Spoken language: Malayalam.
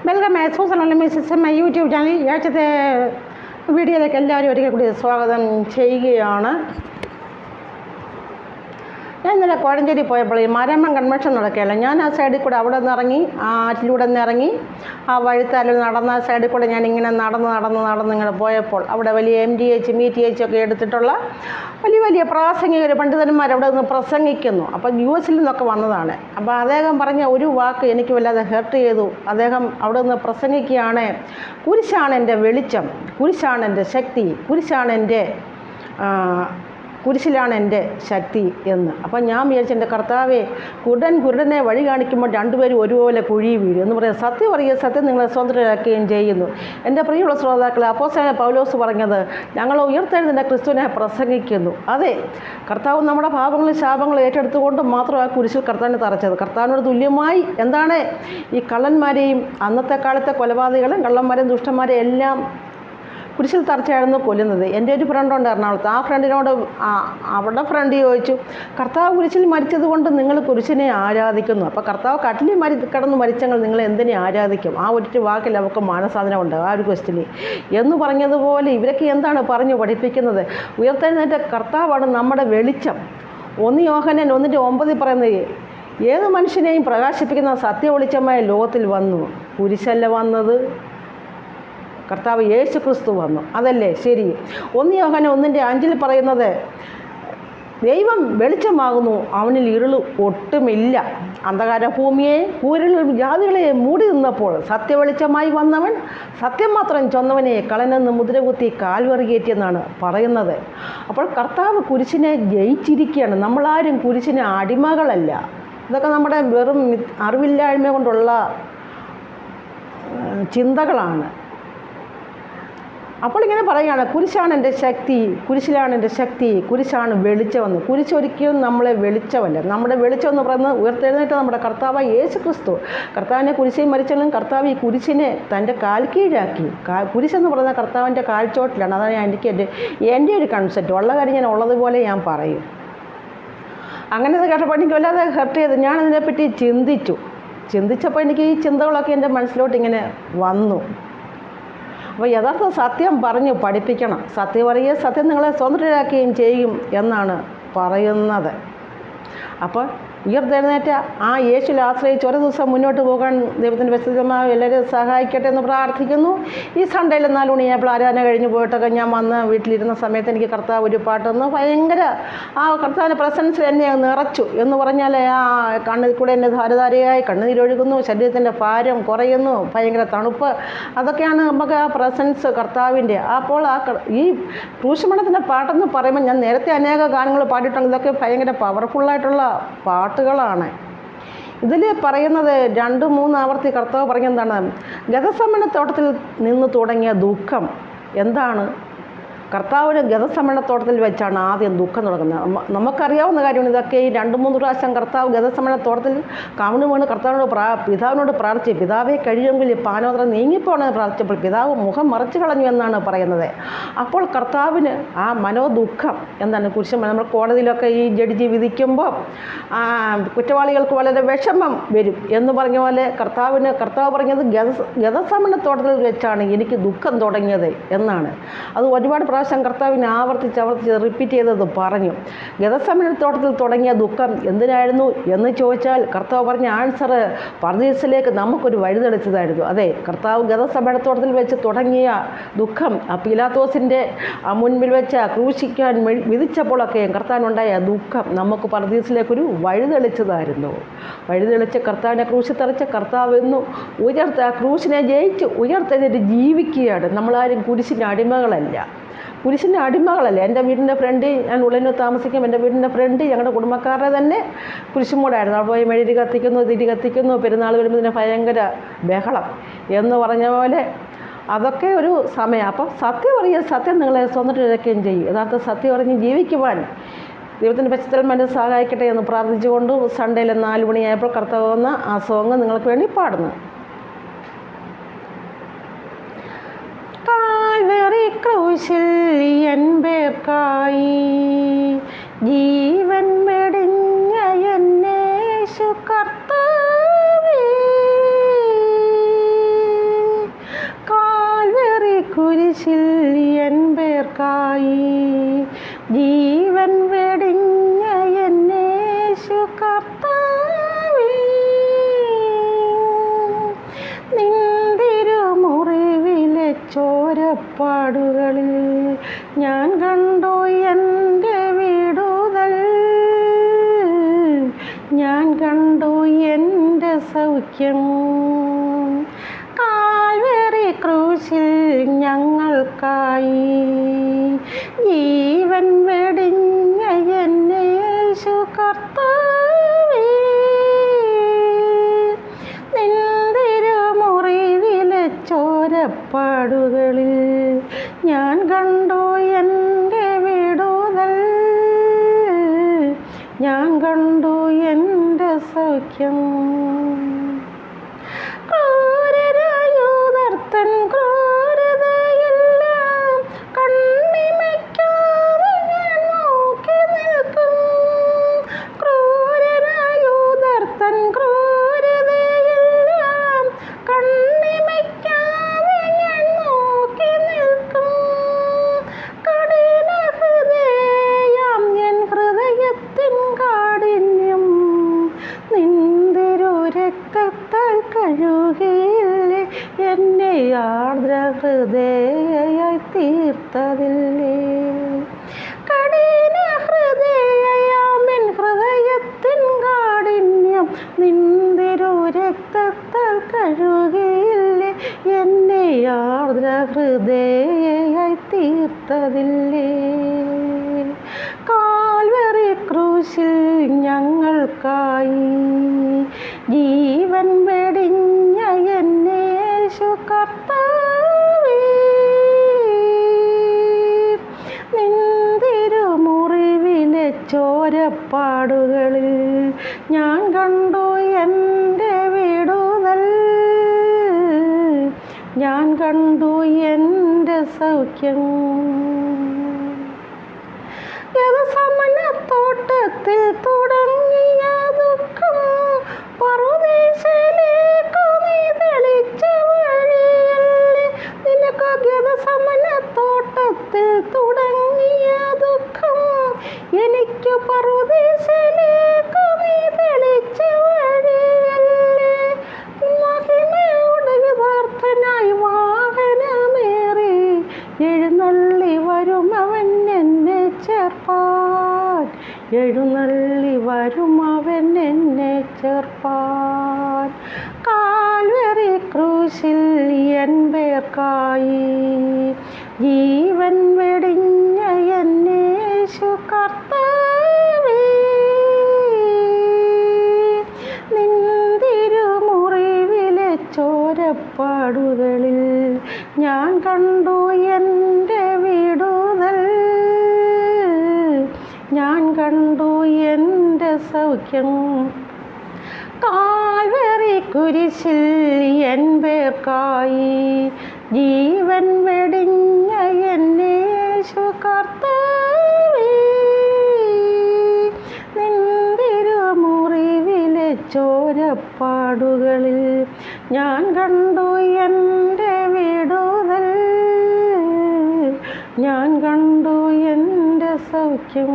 Welcome Susan Mrs my YouTube channel. ഈ ആഴ്ചത്തെ വീഡിയോയിലേക്ക് എല്ലാവരും ഒരിക്കൽ കൂടി സ്വാഗതം ചെയ്യുകയാണ്. ഞാൻ ഇന്നലെ കോഴഞ്ചേരി പോയപ്പോൾ ഈ മാരാമൺ കൺവെൻഷൻ നടക്കുകയല്ല. ഞാൻ ആ സൈഡിൽ കൂടെ അവിടെ നിന്ന് ഇറങ്ങി, ആ ആറ്റിലൂടെ നിന്ന് ഇറങ്ങി, ആ വഴുത്താലിൽ നടന്ന സൈഡിൽ കൂടെ ഞാനിങ്ങനെ നടന്ന് ഇങ്ങനെ പോയപ്പോൾ അവിടെ വലിയ MDH MTH ഒക്കെ എടുത്തിട്ടുള്ള വലിയ പ്രാസംഗികർ പണ്ഡിതന്മാർ അവിടെ നിന്ന് പ്രസംഗിക്കുന്നു. അപ്പോൾ US നിന്നൊക്കെ വന്നതാണ്. അപ്പോൾ അദ്ദേഹം പറഞ്ഞ ഒരു വാക്ക് എനിക്ക് വല്ലാതെ ഹെർട്ട് ചെയ്തു. അദ്ദേഹം അവിടെ നിന്ന് പ്രസംഗിക്കുകയാണ്, കുരിശാണ് എൻ്റെ വെളിച്ചം, കുരിശാണ് എൻ്റെ ശക്തി, കുരിശിലാണ് എൻ്റെ ശക്തി എന്ന്. അപ്പം ഞാൻ വിചാരിച്ചു, എൻ്റെ കർത്താവെ, കുരുടനെ വഴി കാണിക്കുമ്പോൾ രണ്ടുപേരും ഒരുപോലെ കുഴി വീഴും എന്ന് പറയാം. സത്യം പറയുക, സത്യം നിങ്ങളെ സ്വതന്ത്രരാക്കുകയും ചെയ്യുന്നു. എൻ്റെ പ്രിയമുള്ള ശ്രോതാക്കളെ, അപ്പോസ്തലനായ പൗലോസ് പറഞ്ഞത്, ഞങ്ങൾ ഉയർത്തെഴുന്നേറ്റ ക്രിസ്തുവിനെ പ്രസംഗിക്കുന്നു. അതെ, കർത്താവ് നമ്മുടെ പാപങ്ങളും ശാപങ്ങളും ഏറ്റെടുത്തുകൊണ്ട് മാത്രം ആ കുരിശിൽ കർത്താവിനെ തറച്ചത്. കർത്താവിനോട് തുല്യമായി എന്താണ് ഈ കള്ളന്മാരെയും അന്നത്തെ കാലത്തെ കൊലപാതകളും കള്ളന്മാരെയും ദുഷ്ടന്മാരെയും എല്ലാം കുരിശിൽ തറച്ചായിരുന്നു കൊല്ലുന്നത്. എൻ്റെ ഒരു ഫ്രണ്ടുണ്ട് എറണാകുളത്ത്. ആ ഫ്രണ്ടിനോട് അവിടെ ഫ്രണ്ട് ചോദിച്ചു, കർത്താവ് കുരിശിൽ മരിച്ചത് കൊണ്ട് നിങ്ങൾ കുരിശിനെ ആരാധിക്കുന്നു, അപ്പോൾ കർത്താവ് കട്ടിലിൽ കിടന്ന് മരിച്ചെങ്കിൽ നിങ്ങൾ എന്തിനെ ആരാധിക്കും? ആ ഒരു വാക്കിൽ അവർക്ക് മാനസാധനമുണ്ട് ആ ഒരു ക്വസ്റ്റ്യന് എന്ന് പറഞ്ഞതുപോലെ ഇവരൊക്കെ എന്താണ് പറഞ്ഞു പഠിപ്പിക്കുന്നത്? ഉയർത്തെഴുന്നേറ്റ കർത്താവാണ് നമ്മുടെ വെളിച്ചം. 1 യോഹന്നാൻ 1:9 പറയുന്നത്, ഏത് മനുഷ്യനെയും പ്രകാശിപ്പിക്കുന്ന സത്യവെളിച്ചമായ ലോകത്തിൽ വന്നു. കുരിശല്ല വന്നത്, കർത്താവ് യേശു ക്രിസ്തു വന്നു. അതല്ലേ ശരി? 1 യോഹന്നാൻ 1:5 പറയുന്നത്, ദൈവം വെളിച്ചമാകുന്നു, അവനിൽ ഇരുൾ ഒട്ടുമില്ല. അന്ധകാര ഭൂമിയെ കൂരിലും ജാതികളെ മൂടി നിന്നപ്പോൾ സത്യവെളിച്ചമായി വന്നവൻ സത്യം മാത്രം ചൊന്നവനെ കളനെന്ന് മുദ്രകുത്തി കാൽവറിയേറ്റിയെന്നാണ് പറയുന്നത്. അപ്പോൾ കർത്താവ് കുരിശിനെ ജയിച്ചിരിക്കുകയാണ്. നമ്മളാരും കുരിശിന് അടിമകളല്ല. ഇതൊക്കെ നമ്മുടെ വെറും അറിവില്ലായ്മ കൊണ്ടുള്ള ചിന്തകളാണ്. അപ്പോൾ ഇങ്ങനെ പറയുകയാണ്, കുരിശാണ് എൻ്റെ ശക്തി, കുരിശിലാണ് എൻ്റെ ശക്തി, കുരിശാണ് വെളിച്ചമെന്ന്. കുരിശ് ഒരിക്കലും നമ്മളെ വെളിച്ചമല്ല. നമ്മുടെ വെളിച്ചം എന്ന് പറയുന്നത് ഉയർത്തെഴുന്നേറ്റ നമ്മുടെ കർത്താവായ യേശു ക്രിസ്തു. കർത്താവിനെ കുരിശിൽ മരിച്ചാലും കർത്താവ് ഈ കുരിശിനെ തൻ്റെ കാൽ കീഴാക്കി. കുരിശെന്ന് പറയുന്നത് കർത്താവിൻ്റെ കാൽച്ചോട്ടിലാണ്. അതാണ് എൻ്റെ ഒരു കൺസെപ്റ്റ്. ഉള്ള കാര്യം ഞാൻ ഉള്ളതുപോലെ ഞാൻ പറയും. അങ്ങനെ അത് കേട്ടപ്പോൾ എനിക്ക് വല്ലാതെ ഹെർട്ട് ചെയ്ത് ഞാനതിനെപ്പറ്റി ചിന്തിച്ചപ്പോൾ എനിക്ക് ഈ ചിന്തകളൊക്കെ എൻ്റെ മനസ്സിലോട്ട് ഇങ്ങനെ വന്നു. അപ്പോൾ യഥാർത്ഥ സത്യം പറഞ്ഞ് പഠിപ്പിക്കണം. സത്യം പറയുക, സത്യം നിങ്ങളെ സ്വതന്ത്രരാക്കുകയും ചെയ്യും എന്നാണ് പറയുന്നത്. അപ്പോൾ ഉയർത്തെഴുന്നേറ്റ ആ യേശുവിൽ ആശ്രയിച്ച് ഒരു ദിവസം മുന്നോട്ട് പോകാൻ ദൈവത്തിൻ്റെ പരിശുദ്ധമായ എല്ലാവരും സഹായിക്കട്ടെ എന്ന് പ്രാർത്ഥിക്കുന്നു. ഈ സൺഡേയിൽ 4 മണിയായപ്പോൾ ആരാധന കഴിഞ്ഞ് പോയിട്ടൊക്കെ ഞാൻ വന്ന് വീട്ടിലിരുന്ന സമയത്ത് എനിക്ക് കർത്താവ് ഒരു പാട്ടൊന്ന് ഭയങ്കര ആ കർത്താവിൻ്റെ പ്രസൻസിൽ എന്നെ നിറച്ചു എന്ന് പറഞ്ഞാൽ ആ കണ്ണിൽ കൂടെ എന്നെ ധാരധാരയായി കണ്ണുനീരൊഴുകുന്നു, ശരീരത്തിൻ്റെ ഭാരം കുറയുന്നു, ഭയങ്കര തണുപ്പ്, അതൊക്കെയാണ് നമുക്ക് ആ പ്രസൻസ് കർത്താവിൻ്റെ. അപ്പോൾ ഈ ക്രൂശമരണത്തിൻ്റെ പാട്ടെന്ന് പറയുമ്പോൾ ഞാൻ നേരത്തെ അനേക ഗാനങ്ങൾ പാടിയിട്ടുണ്ട്. ഇതൊക്കെ ഭയങ്കര പവർഫുള്ളായിട്ടുള്ള പാട്ടുകളാണ്. ഇതിൽ പറയുന്നത് 2-3 ആവർത്തി കർത്താവ് പറഞ്ഞെന്താണ്? ഗതസമ്മേളനത്തോട്ടത്തിൽ നിന്ന് തുടങ്ങിയ ദുഃഖം എന്താണ്? കർത്താവിന് ഗതസമ്മേളനത്തോട്ടത്തിൽ വെച്ചാണ് ആദ്യം ദുഃഖം തുടങ്ങുന്നത്. നമുക്കറിയാവുന്ന കാര്യമാണ്. ഇതൊക്കെ ഈ 2-3 പ്രാവശ്യം കർത്താവ് ഗതസമ്മേളനത്തോട്ടത്തിൽ കവിണ് വീണ് പിതാവിനോട് പ്രാർത്ഥിച്ചു. പിതാവെ കഴിയുമെങ്കിൽ പാനോത്രം നീങ്ങിപ്പോണെന്ന് പ്രാർത്ഥിച്ചപ്പോൾ പിതാവ് മുഖം മറച്ചു കളഞ്ഞു എന്നാണ് പറയുന്നത്. അപ്പോൾ കർത്താവിന് ആ മനോദുഃഖം എന്താണ്? കുരിശ് നമ്മൾ കോടതിയിലൊക്കെ ഈ ജഡ്ജി വിധിക്കുമ്പോൾ കുറ്റവാളികൾക്ക് വളരെ വിഷമം വരും എന്ന് പറഞ്ഞ പോലെ കർത്താവ് പറഞ്ഞത് ഗതസമ്മേളനത്തോട്ടത്തിൽ വെച്ചാണ് എനിക്ക് ദുഃഖം തുടങ്ങിയത് എന്നാണ്. അത് ഒരുപാട് കർത്താവിനെ ആവർത്തിച്ച് റിപ്പീറ്റ് ചെയ്തത് പറഞ്ഞു. ഗതസമ്മേളനത്തോട്ടത്തിൽ തുടങ്ങിയ ദുഃഖം എന്തിനായിരുന്നു എന്ന് ചോദിച്ചാൽ കർത്താവ് പറഞ്ഞ ആൻസർ പർദീസിലേക്ക് നമുക്കൊരു വഴിതെളിച്ചതായിരുന്നു. അതെ, കർത്താവ് ഗതസമ്മേളനത്തോട്ടത്തിൽ വെച്ച് തുടങ്ങിയ ദുഃഖം ആ പീലാത്തോസിൻ്റെ മുൻപിൽ വെച്ച് ക്രൂശിക്കാൻ വിധിച്ചപ്പോഴൊക്കെ കർത്താവിനുണ്ടായ ദുഃഖം നമുക്ക് പർദീസിലേക്കൊരു വഴിതെളിച്ചതായിരുന്നു. വഴിതെളിച്ച് കർത്താവിനെ ക്രൂശി തറച്ച കർത്താവ് എന്നും ക്രൂശിനെ ജയിച്ച് ഉയർത്തെഴുന്നേറ്റ് ജീവിക്കുകയാണ്. നമ്മളാരും കുരിശിൻ്റെ അടിമകളല്ല. എൻ്റെ വീടിൻ്റെ ഫ്രണ്ട്, ഞാൻ ഉള്ളിൽ താമസിക്കും, എൻ്റെ വീടിൻ്റെ ഫ്രണ്ട് ഞങ്ങളുടെ കുടുംബക്കാരുടെ തന്നെ കുരിശുമൂടായിരുന്നു. അവിടെ പോയി മെഴുതി കത്തിക്കുന്നു, തിരി കത്തിക്കുന്നു, പെരുന്നാൾ വരുമ്പോൾ ഇതിന് ഭയങ്കര ബഹളം എന്ന് പറഞ്ഞ പോലെ അതൊക്കെ ഒരു സമയം. അപ്പം സത്യം പറയുക, സത്യം നിങ്ങളെ സ്വന്തമാക്കുകയും ചെയ്യും. യഥാർത്ഥ സത്യം പറഞ്ഞ് ജീവിക്കുവാൻ ദൈവത്തിൻ്റെ പരിശുദ്ധന്മാരെ സഹായിക്കട്ടെ എന്ന് പ്രാർത്ഥിച്ചുകൊണ്ട് സൺഡേയിൽ 4 മണിയായപ്പോൾ കർത്താവ് വന്ന ആ സോങ് നിങ്ങൾക്ക് വേണ്ടി പാടുന്നു. ക്രൂശിൽ എൻപേർക്കായി ജീവൻ വെടിഞ്ഞ എന്നേശു കർത്താവേ, കുരിശിൽ എൻ പേർക്കായി ജീവൻ വെടിഞ്ഞ എന്നേശു കർത്താവേ, നിന്തിരുമുറിവിലെ ചോരപ്പാടുകളിൽ ഞാൻ കണ്ടു എൻ്റെ വിടുതൽ, ഞാൻ കണ്ടു എൻ്റെ സൗഖ്യം. കാൽവരി ക്രൂശിൽ ഞങ്ങൾക്കായി ജീവൻ വെടിഞ്ഞ എന്നേശു കർത്താവേ, നിന്തിരുമുറിവിലെ ചോരപ്പാടുകളിൽ ഞാൻ കണ്ടു എൻ്റെ വിടുതൽ, ഞാൻ കണ്ടു എൻ്റെ സൗഖ്യം. ക്രൂരരായൂതർത്തൻ ക്രൂരതയെല്ലാം കണ്ണിമയ്ക്കാതെ ഞാൻ നോക്കി നിൽക്കും. ക്രൂരരായൂതർത്തൻ ക്രൂരതയെല്ലാം കണ്ണിമയ്ക്കാതെ ഞാൻ നോക്കി നിൽക്കും. കഠിനഹൃദയം എൻ ഹൃദയത്തിൻ കാഠിന്യം നിന്തിരു രക്തത്താൽ കഴുകിയില്ലേ, എന്നെ ആർദ്രഹൃദയായി തീർത്തതില്ലേ. കഠിനഹൃദയം എൻ ഹൃദയത്തിൻ കാഠിന്യം നിന്തിരു രക്തത്താൽ കഴുകിയില്ലേ, എന്നെ ആർദ്രഹൃദയായി തീർത്തതില്ലേ. കാൽവരി ക്രൂശിൽ ഞങ്ങൾക്കായി ജീവൻ വെടിഞ്ഞ എന്നേശു കർത്താവേ, നിന്തിരുമുറിവിലെ ചോരപ്പാടുകളിൽ ഞാൻ കണ്ടു എൻ്റെ വിടുതൽ, ഞാൻ കണ്ടു എൻ്റെ സൗഖ്യം. ഗെത്സമനത്തോട്ടത്തിൽ തുടങ്ങിയ ദുഃഖം പറുദീസയിലേക്കു നീ തെളിച്ച വഴിയല്ലേ. നിനക്ക് ഗെത്സമനത്തോട്ടത്തിൽ തുടങ്ങിയ ദുഃഖം എനിക്ക് പറുദീസയിലേക്കു നീ തെളിച്ച വഴിയല്ലേ. മഹിമയുടെ യഥാർത്ഥനായി വാഹനമേറി എഴുന്നള്ളി വരും അവൻ എന്നെ ചേർപ്പാൻ, എഴുന്നള്ളി വരും അവൻ എന്നെ ചേർപ്പാൻ. കാൽവരി ക്രൂശിൽ എൻ പേർക്കായി ജീവൻ വെടിഞ്ഞ എന്നേശു കർത്താവേ, നിന്തിരുമുറിവിലെ ചോരപ്പാടുകളിൽ ഞാൻ കണ്ടു എൻ്റെ വിടുതൽ, ഞാൻ കണ്ടു എൻ്റെ സൗഖ്യം. കാൽവരി കുരിശിൽ എൻ പേർക്കായി ജീവൻ വെടിഞ്ഞ എന്നേശു കർത്താവേ, നിന്തിരുമുറിവിലെ ചോരപ്പാടുകളിൽ ഞാൻ കണ്ടു എൻ്റെ വിടുതൽ, ഞാൻ കണ്ടു എൻ്റെ സൗഖ്യം.